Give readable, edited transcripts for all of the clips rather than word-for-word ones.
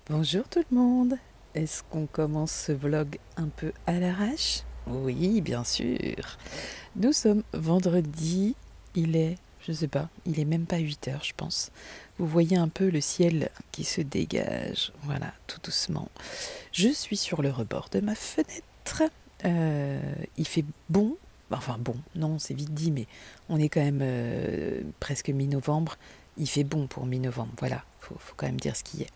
Bonjour tout le monde. Est-ce qu'on commence ce vlog un peu à l'arrache? Oui, bien sûr. Nous sommes vendredi, il est, je sais pas, il est même pas 8 heures, je pense. Vous voyez un peu le ciel qui se dégage, voilà, tout doucement. Je suis sur le rebord de ma fenêtre. Il fait bon, enfin bon, non, c'est vite dit, mais on est quand même presque mi-novembre. Il fait bon pour mi-novembre, voilà, faut quand même dire ce qui est.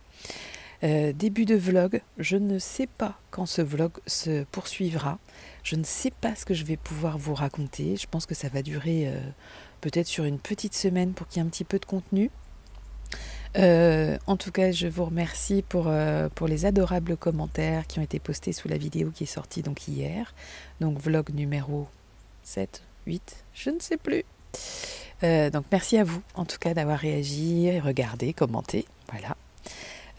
Début de vlog, je ne sais pas quand ce vlog se poursuivra. Je ne sais pas ce que je vais pouvoir vous raconter. Je pense que ça va durer peut-être sur une petite semaine pour qu'il y ait un petit peu de contenu. En tout cas, je vous remercie pour les adorables commentaires qui ont été postés sous la vidéo qui est sortie donc hier. Donc vlog numéro 7, 8, je ne sais plus. Donc merci à vous en tout cas d'avoir réagi, regardé, commenté. Voilà.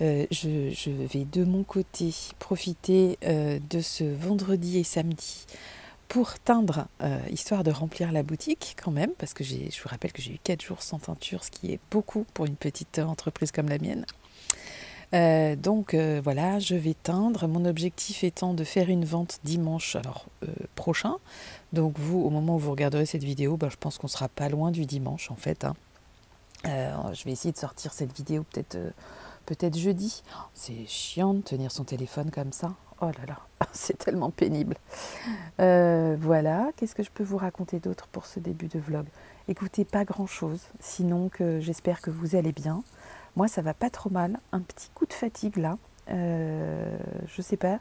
Je vais de mon côté profiter de ce vendredi et samedi pour teindre, histoire de remplir la boutique quand même, parce que je vous rappelle que j'ai eu 4 jours sans teinture, ce qui est beaucoup pour une petite entreprise comme la mienne. Donc voilà, je vais teindre. Mon objectif étant de faire une vente dimanche prochain. Donc vous, au moment où vous regarderez cette vidéo, je pense qu'on sera pas loin du dimanche en fait, hein. Je vais essayer de sortir cette vidéo peut-être jeudi. C'est chiant de tenir son téléphone comme ça. Oh là là, c'est tellement pénible. Voilà, qu'est-ce que je peux vous raconter d'autre pour ce début de vlog? Écoutez, pas grand-chose, sinon que j'espère que vous allez bien. Moi, ça va pas trop mal. Un petit coup de fatigue là. Je sais pas.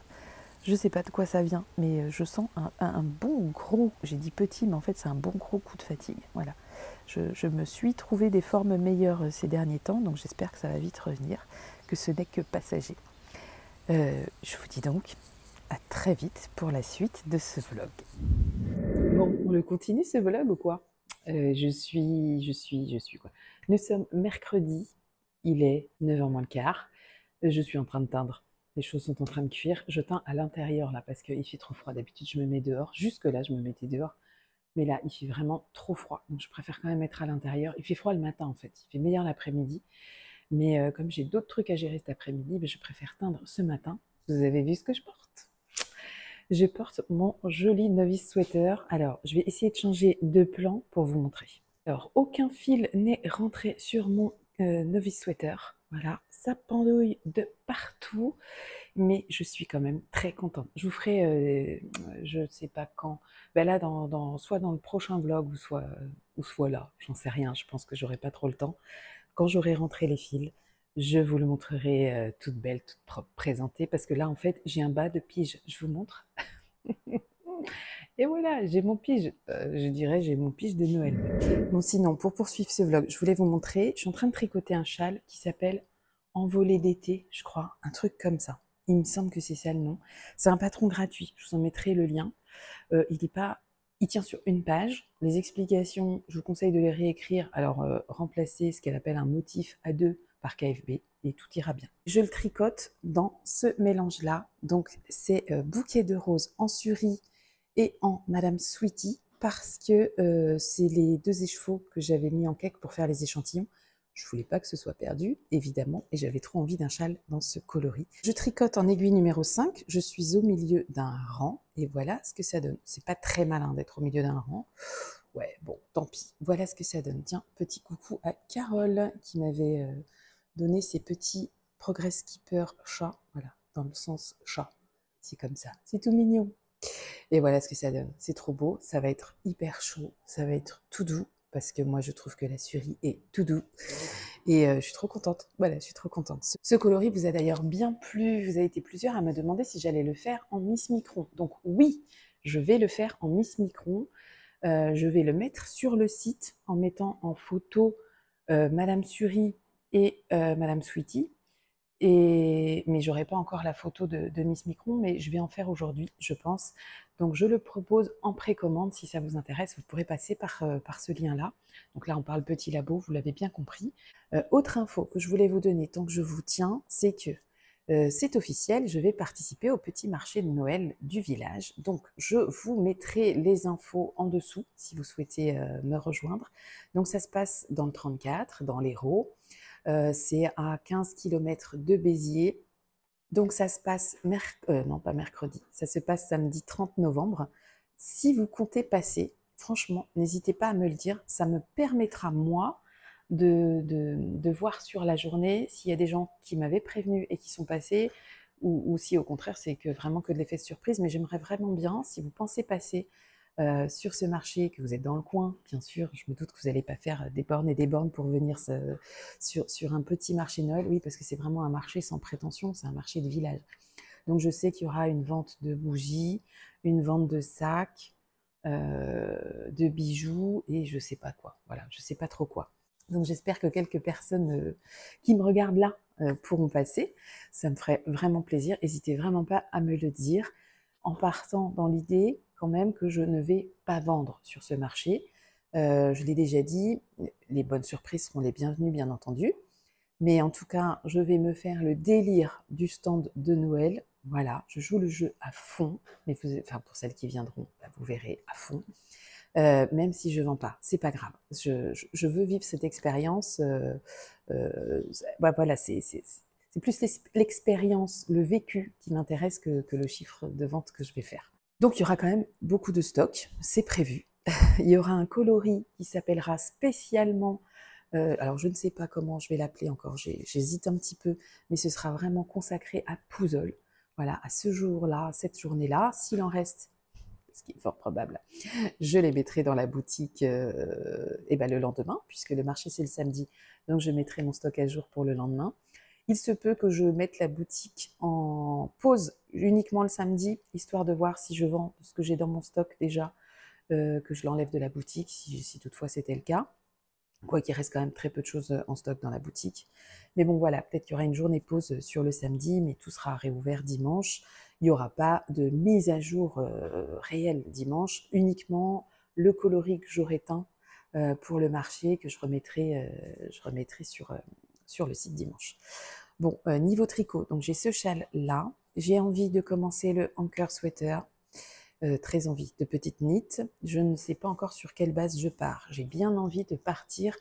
Je sais pas de quoi ça vient, mais je sens un bon gros, j'ai dit petit, mais en fait c'est un bon gros coup de fatigue. Voilà. Je me suis trouvé des formes meilleures ces derniers temps, donc j'espère que ça va vite revenir, que ce n'est que passager. Je vous dis donc à très vite pour la suite de ce vlog. Bon, on le continue ce vlog ou quoi? Je suis quoi? Nous sommes mercredi, il est 9h moins le quart. Je suis en train de teindre. Les choses sont en train de cuire. Je teins à l'intérieur là parce qu'il fait trop froid. D'habitude, je me mets dehors. Jusque là, je me mettais dehors. Mais là, il fait vraiment trop froid. Donc, je préfère quand même être à l'intérieur. Il fait froid le matin en fait. Il fait meilleur l'après-midi. Mais comme j'ai d'autres trucs à gérer cet après-midi, je préfère teindre ce matin. Vous avez vu ce que je porte? Je porte mon joli novice sweater. Alors, je vais essayer de changer de plan pour vous montrer. Alors, aucun fil n'est rentré sur mon novice sweater. Voilà, ça pendouille de partout, mais je suis quand même très contente. Je vous ferai, je ne sais pas quand, là, soit dans le prochain vlog, ou soit là, j'en sais rien, je pense que j'aurai pas trop le temps. Quand j'aurai rentré les fils, je vous le montrerai toute belle, toute propre, présentée, parce que là, en fait, j'ai un bas de pige. Je vous montre. Et voilà, j'ai mon pige, je dirais j'ai mon pige de Noël. Bon sinon, pour poursuivre ce vlog, je voulais vous montrer, je suis en train de tricoter un châle qui s'appelle Envolée d'été, je crois, un truc comme ça. Il me semble que c'est ça le nom. C'est un patron gratuit, je vous en mettrai le lien. Il est pas, il tient sur une page. Les explications, je vous conseille de les réécrire. Alors, remplacer ce qu'elle appelle un motif à deux par KFB et tout ira bien. Je le tricote dans ce mélange-là. Donc, c'est bouquet de roses en Suri et en Madame Sweetie parce que c'est les deux écheveaux que j'avais mis en cake pour faire les échantillons. Je voulais pas que ce soit perdu, évidemment, et j'avais trop envie d'un châle dans ce coloris. Je tricote en aiguille numéro 5, je suis au milieu d'un rang, et voilà ce que ça donne. C'est pas très malin d'être au milieu d'un rang. Ouais, bon, tant pis. Voilà ce que ça donne. Tiens, petit coucou à Carole qui m'avait donné ces petits Progress Keeper chat, voilà, dans le sens chat. C'est comme ça. C'est tout mignon. Et voilà ce que ça donne. C'est trop beau, ça va être hyper chaud, ça va être tout doux, parce que moi je trouve que la Suri est tout doux. Et je suis trop contente. Voilà, je suis trop contente. Ce coloris vous a d'ailleurs bien plu. Vous avez été plusieurs à me demander si j'allais le faire en Miss Micron. Donc oui, je vais le faire en Miss Micron. Je vais le mettre sur le site en mettant en photo Madame Suri et Madame Sweetie. Mais j'aurai pas encore la photo de Miss Micron, mais je vais en faire aujourd'hui, je pense. Donc je le propose en précommande. Si ça vous intéresse, vous pourrez passer par ce lien-là. Donc là, on parle petit labo, vous l'avez bien compris. Autre info que je voulais vous donner tant que je vous tiens, c'est que c'est officiel, je vais participer au petit marché de Noël du village. Donc je vous mettrai les infos en dessous si vous souhaitez me rejoindre. Donc ça se passe dans le 34, dans l'Hérault. C'est à 15 km de Béziers. Donc ça se passe non pas mercredi, ça se passe samedi 30 novembre. Si vous comptez passer, franchement, n'hésitez pas à me le dire. Ça me permettra, moi, de voir sur la journée s'il y a des gens qui m'avaient prévenu et qui sont passés, ou si au contraire c'est que vraiment que de l'effet de surprise. Mais j'aimerais vraiment bien, si vous pensez passer sur ce marché, que vous êtes dans le coin, bien sûr, je me doute que vous n'allez pas faire des bornes et des bornes pour venir sur un petit marché Noël, oui, parce que c'est vraiment un marché sans prétention, c'est un marché de village. Donc je sais qu'il y aura une vente de bougies, une vente de sacs, de bijoux et je sais pas quoi. Voilà, je sais pas trop quoi. Donc j'espère que quelques personnes qui me regardent là pourront passer. Ça me ferait vraiment plaisir. N'hésitez vraiment pas à me le dire en partant dans l'idée quand même que je ne vais pas vendre sur ce marché. Je l'ai déjà dit, les bonnes surprises seront les bienvenues bien entendu. Mais en tout cas, je vais me faire le délire du stand de Noël. Voilà, je joue le jeu à fond. Mais enfin, pour celles qui viendront, bah, vous verrez à fond. Même si je ne vends pas, c'est pas grave. Je veux vivre cette expérience. Bah, voilà, c'est plus l'expérience, le vécu qui m'intéresse que le chiffre de vente que je vais faire. Donc il y aura quand même beaucoup de stock, c'est prévu. Il y aura un coloris qui s'appellera spécialement, alors je ne sais pas comment je vais l'appeler encore, j'hésite un petit peu, mais ce sera vraiment consacré à Pouzol. Voilà, à ce jour-là, cette journée-là, s'il en reste, ce qui est fort probable, je les mettrai dans la boutique et ben le lendemain, puisque le marché c'est le samedi, donc je mettrai mon stock à jour pour le lendemain. Il se peut que je mette la boutique en pause uniquement le samedi, histoire de voir si je vends ce que j'ai dans mon stock déjà, que je l'enlève de la boutique, si toutefois c'était le cas. Quoi qu'il reste quand même très peu de choses en stock dans la boutique. Mais bon voilà, peut-être qu'il y aura une journée pause sur le samedi, mais tout sera réouvert dimanche. Il n'y aura pas de mise à jour réelle dimanche, uniquement le coloris que j'aurai teint pour le marché que je remettrai sur le site dimanche. Bon, niveau tricot, donc j'ai ce châle-là. J'ai envie de commencer le Anchor Sweater. Très envie de petites knits. Je ne sais pas encore sur quelle base je pars. J'ai bien envie de partir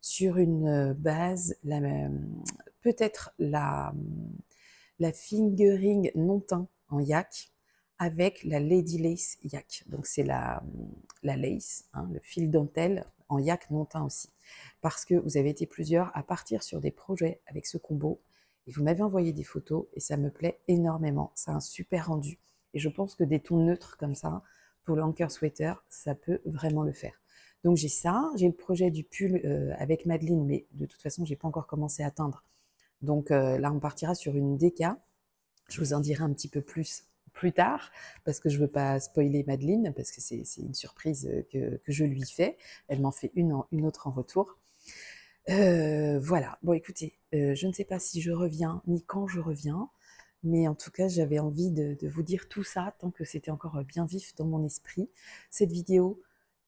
sur une base, peut-être la fingering non teint en yak avec la Lady Lace yak. Donc c'est la lace, hein, le fil dentelle en yak non teint aussi. Parce que vous avez été plusieurs à partir sur des projets avec ce combo et vous m'avez envoyé des photos et ça me plaît énormément. C'est un super rendu. Et je pense que des tons neutres comme ça, pour le Anchor Sweater, ça peut vraiment le faire. Donc j'ai ça, j'ai le projet du pull avec Madeleine, mais de toute façon, j'ai pas encore commencé à teindre. Donc là, on partira sur une DK. Je vous en dirai un petit peu plus tard, parce que je veux pas spoiler Madeleine, parce que c'est une surprise que je lui fais. Elle m'en fait une autre en retour. Voilà, bon écoutez, je ne sais pas si je reviens, ni quand je reviens. Mais en tout cas, j'avais envie de vous dire tout ça tant que c'était encore bien vif dans mon esprit. Cette vidéo,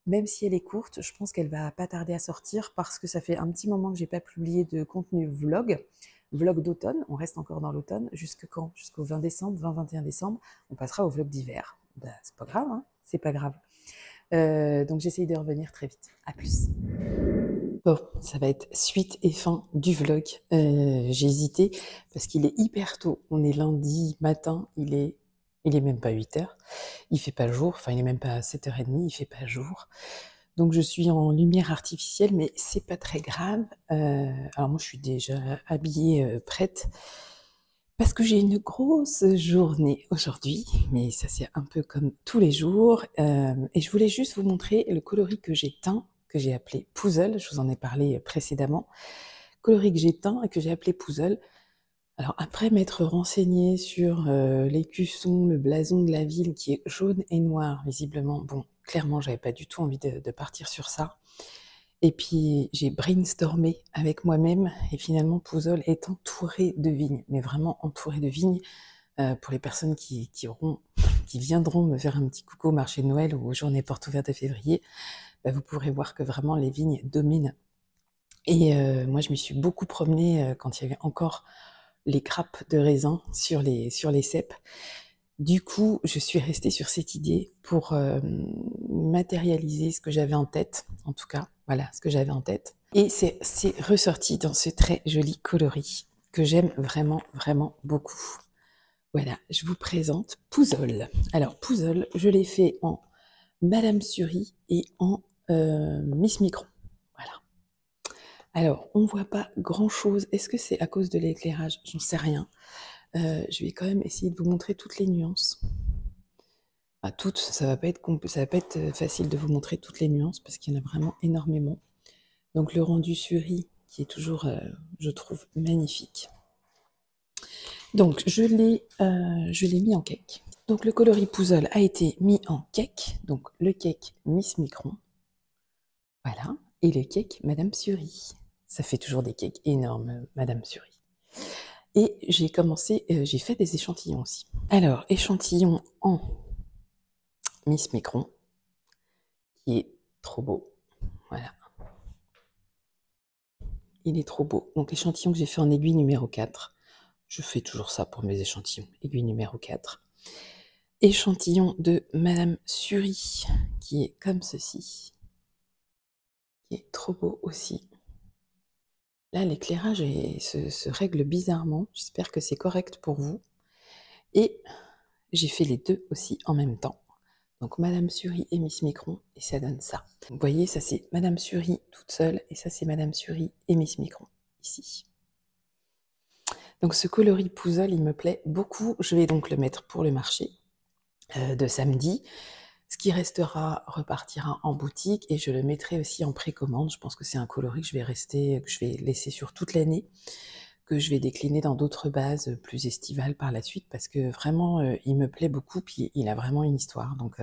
même si elle est courte, je pense qu'elle va pas tarder à sortir parce que ça fait un petit moment que j'ai pas publié de contenu vlog d'automne. On reste encore dans l'automne. Jusque quand? Jusqu'au 20 décembre, 20-21 décembre. On passera au vlog d'hiver. Ben, c'est pas grave, hein, c'est pas grave. Donc j'essaye de revenir très vite. À plus. Bon, ça va être suite et fin du vlog. J'ai hésité parce qu'il est hyper tôt. On est lundi matin, il est même pas 8h. Il fait pas jour, enfin il est même pas 7h30, il fait pas jour. Donc je suis en lumière artificielle, mais c'est pas très grave. Alors moi je suis déjà habillée, prête, parce que j'ai une grosse journée aujourd'hui, mais ça c'est un peu comme tous les jours. Et je voulais juste vous montrer le coloris que j'ai teint, que j'ai appelé Puzzle, je vous en ai parlé précédemment. Coloris que j'ai teint et que j'ai appelé Puzzle. Alors après m'être renseignée sur l'écusson, le blason de la ville qui est jaune et noir visiblement, bon, clairement j'avais pas du tout envie de partir sur ça. Et puis j'ai brainstormé avec moi-même et finalement Puzzle est entouré de vignes, mais vraiment entouré de vignes. Pour les personnes qui viendront me faire un petit coucou au marché de Noël ou aux journées portes ouvertes de février, bah, vous pourrez voir que vraiment les vignes dominent. Et moi je me suis beaucoup promenée quand il y avait encore les grappes de raisin sur les cèpes. Du coup, je suis restée sur cette idée pour matérialiser ce que j'avais en tête, en tout cas, voilà, ce que j'avais en tête. Et c'est ressorti dans ce très joli coloris que j'aime vraiment, vraiment beaucoup. Voilà, je vous présente Pouzol. Alors Pouzol, je l'ai fait en Madame Curie et en Miss Micron. Voilà. Alors, on voit pas grand-chose. Est-ce que c'est à cause de l'éclairage? J'en sais rien. Je vais quand même essayer de vous montrer toutes les nuances. Toutes, ça va pas être facile de vous montrer toutes les nuances parce qu'il y en a vraiment énormément. Donc le rendu Curie qui est toujours, je trouve, magnifique. Donc je l'ai mis en cake. Donc le coloris Pouzol a été mis en cake, donc le cake Miss Micron, voilà, et le cake Madame Curie. Ça fait toujours des cakes énormes, Madame Curie. Et j'ai fait des échantillons aussi. Alors, échantillon en Miss Micron, qui est trop beau, voilà. Il est trop beau. Donc l'échantillon que j'ai fait en aiguille numéro 4, je fais toujours ça pour mes échantillons, aiguille numéro 4. Échantillon de Madame Curie, qui est comme ceci, qui est trop beau aussi. Là, l'éclairage se règle bizarrement, j'espère que c'est correct pour vous. Et j'ai fait les deux aussi en même temps. Donc Madame Curie et Miss Micron, et ça donne ça. Vous voyez, ça c'est Madame Curie toute seule, et ça c'est Madame Curie et Miss Micron, ici. Donc ce coloris Pouzol, il me plaît beaucoup. Je vais donc le mettre pour le marché de samedi. Ce qui restera repartira en boutique et je le mettrai aussi en précommande. Je pense que c'est un coloris que je vais laisser sur toute l'année, que je vais décliner dans d'autres bases plus estivales par la suite parce que vraiment il me plaît beaucoup puis il a vraiment une histoire. Donc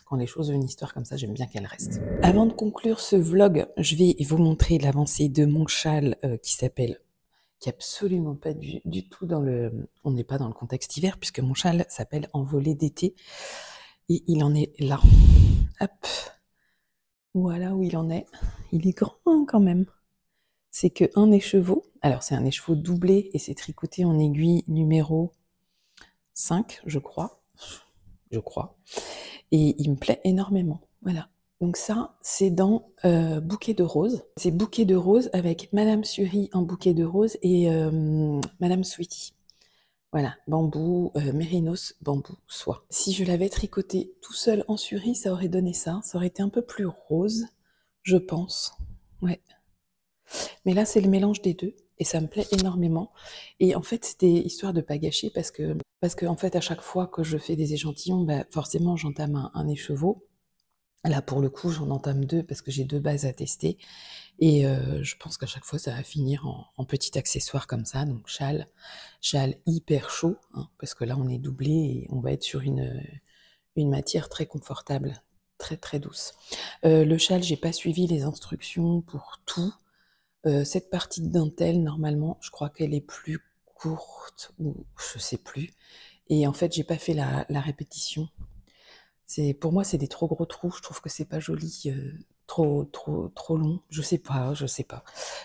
quand les choses ont une histoire comme ça, j'aime bien qu'elles restent. Avant de conclure ce vlog, je vais vous montrer l'avancée de mon châle qui est absolument pas du tout dans le... On n'est pas dans le contexte hiver puisque mon châle s'appelle Envolée d'été. Et il en est là. Hop. Voilà où il en est. Il est grand hein, quand même. C'est que un écheveau. Alors c'est un écheveau doublé et c'est tricoté en aiguille numéro 5, je crois. Je crois. Et il me plaît énormément. Voilà. Donc ça, c'est dans Bouquet de roses. C'est Bouquet de roses avec Madame Curie en bouquet de roses et Madame Sweetie. Voilà, bambou, mérinos, bambou, soie. Si je l'avais tricoté tout seul en Curie, ça aurait donné ça. Ça aurait été un peu plus rose, je pense. Ouais. Mais là, c'est le mélange des deux et ça me plaît énormément. Et en fait, c'était histoire de pas gâcher parce que en fait, à chaque fois que je fais des échantillons, bah, forcément, j'entame un écheveau. Là, pour le coup, j'en entame deux parce que j'ai deux bases à tester. Et je pense qu'à chaque fois, ça va finir en petit accessoire comme ça. Donc châle hyper chaud, hein, parce que là, on est doublé et on va être sur une matière très confortable, très très douce. Le châle, j'ai pas suivi les instructions pour tout. Cette partie de dentelle, normalement, je crois qu'elle est plus courte ou je sais plus. Et en fait, j'ai pas fait la répétition. Pour moi, c'est des trop gros trous. Je trouve que c'est pas joli, trop long. Je sais pas.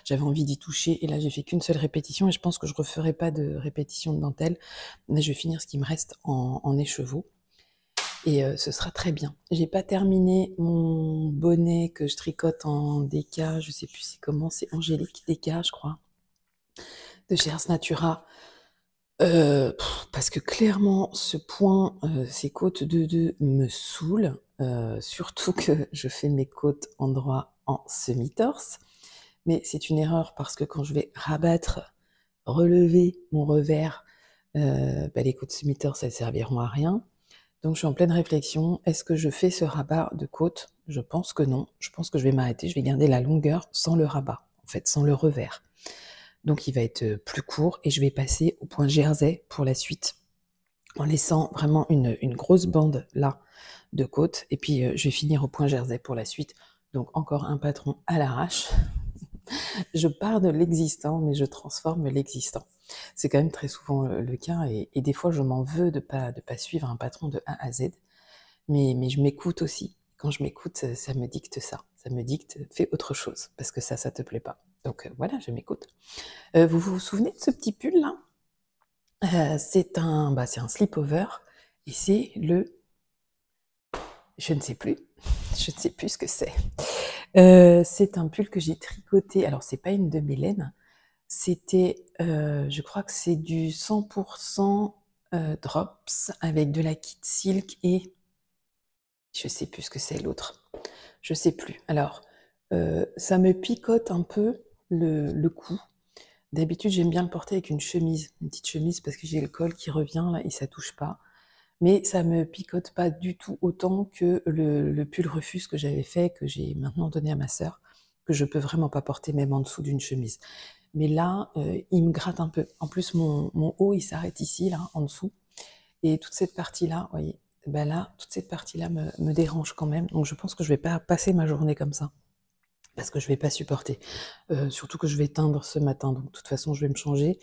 J'avais envie d'y toucher et là, j'ai fait qu'une seule répétition et je pense que je referai pas de répétition de dentelle. Mais je vais finir ce qui me reste en écheveau et ce sera très bien. J'ai pas terminé mon bonnet que je tricote en DK. Je sais plus c'est comment. C'est Angélique DK, je crois, de chez Ars Natura. Parce que clairement, ce point, ces côtes de 2 me saoulent, surtout que je fais mes côtes endroit en semi-torse. Mais c'est une erreur parce que quand je vais rabattre, relever mon revers, bah, les côtes semi-torse, elles serviront à rien. Donc je suis en pleine réflexion. Est-ce que je fais ce rabat de côte? Je pense que non. Je pense que je vais m'arrêter. Je vais garder la longueur sans le rabat, en fait, sans le revers. Donc il va être plus court et je vais passer au point jersey pour la suite en laissant vraiment une grosse bande là de côte et puis je vais finir au point jersey pour la suite. Donc encore un patron à l'arrache. Je pars de l'existant mais je transforme l'existant. C'est quand même très souvent le cas et des fois je m'en veux de pas suivre un patron de A à Z. Mais je m'écoute aussi. Quand je m'écoute, ça me dicte ça. Ça me dicte, fais autre chose, parce que ça te plaît pas. Donc voilà, je m'écoute. Vous vous souvenez de ce petit pull là? C'est un slip-over et c'est le... Je ne sais plus. Je ne sais plus ce que c'est. C'est un pull que j'ai tricoté. Alors c'est pas une de mes laines. C'était, je crois que c'est du 100% drops avec de la Kid Silk et je sais plus ce que c'est l'autre. Je sais plus. Alors, ça me picote un peu le cou. D'habitude, j'aime bien le porter avec une chemise, une petite chemise parce que j'ai le col qui revient là et ça touche pas. Mais ça me picote pas du tout autant que le pull Refuse que j'avais fait, que j'ai maintenant donné à ma sœur, que je peux vraiment pas porter même en dessous d'une chemise. Mais là, il me gratte un peu. En plus, mon haut, il s'arrête ici, là, en dessous. Et toute cette partie-là, vous voyez, ben là, toute cette partie-là me dérange quand même. Donc je pense que je vais pas passer ma journée comme ça. Parce que je vais pas supporter. Surtout que je vais teindre ce matin. Donc de toute façon, je vais me changer.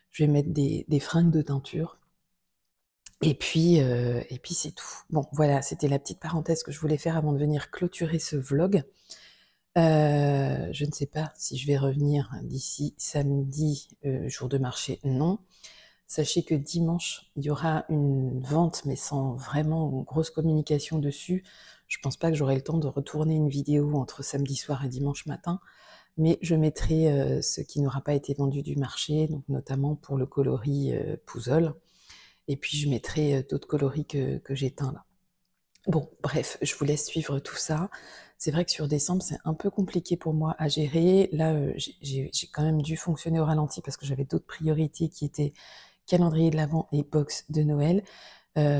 Je vais mettre des fringues de teinture. Et puis c'est tout. Bon, voilà, c'était la petite parenthèse que je voulais faire avant de venir clôturer ce vlog. Je ne sais pas si je vais revenir d'ici samedi, jour de marché, non. Sachez que dimanche, il y aura une vente, mais sans vraiment grosse communication dessus. Je pense pas que j'aurai le temps de retourner une vidéo entre samedi soir et dimanche matin, mais je mettrai ce qui n'aura pas été vendu du marché, donc notamment pour le coloris Pouzol. Et puis je mettrai d'autres coloris que j'éteins là. Bon, bref, je vous laisse suivre tout ça. C'est vrai que sur décembre, c'est un peu compliqué pour moi à gérer. Là, j'ai quand même dû fonctionner au ralenti parce que j'avais d'autres priorités qui étaient calendrier de l'Avent et box de Noël.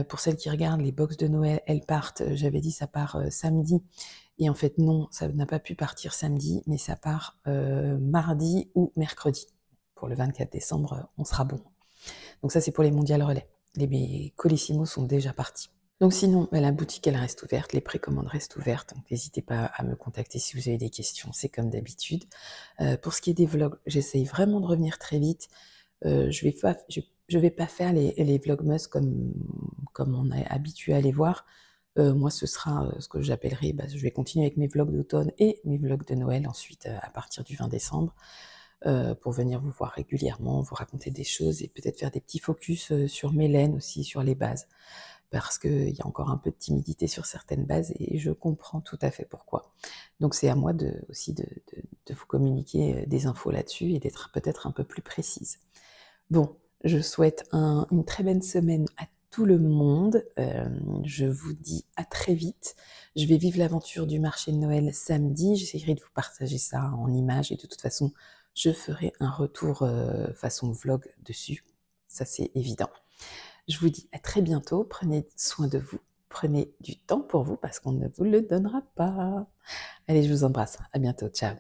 Pour celles qui regardent, les box de Noël, elles partent, j'avais dit ça part samedi. Et en fait, non, ça n'a pas pu partir samedi, mais ça part mardi ou mercredi. Pour le 24 décembre, on sera bon. Donc ça, c'est pour les mondiales relais. Mes Colissimo sont déjà partis. Donc sinon, la boutique, elle reste ouverte, les précommandes restent ouvertes, donc n'hésitez pas à me contacter si vous avez des questions, c'est comme d'habitude. Pour ce qui est des vlogs, j'essaye vraiment de revenir très vite. Je vais pas faire les vlogmas comme on est habitué à les voir. Moi, ce sera ce que j'appellerai, je vais continuer avec mes vlogs d'automne et mes vlogs de Noël ensuite à partir du 20 décembre. Pour venir vous voir régulièrement, vous raconter des choses et peut-être faire des petits focus sur mes laines aussi, sur les bases. Parce qu'il y a encore un peu de timidité sur certaines bases et je comprends tout à fait pourquoi. Donc c'est à moi aussi de vous communiquer des infos là-dessus et d'être peut-être un peu plus précise. Bon, je souhaite une très belle semaine à tout le monde. Je vous dis à très vite. Je vais vivre l'aventure du marché de Noël samedi. J'essaierai de vous partager ça en images et de toute façon, je ferai un retour façon vlog dessus. Ça, c'est évident. Je vous dis à très bientôt. Prenez soin de vous. Prenez du temps pour vous parce qu'on ne vous le donnera pas. Allez, je vous embrasse. À bientôt. Ciao.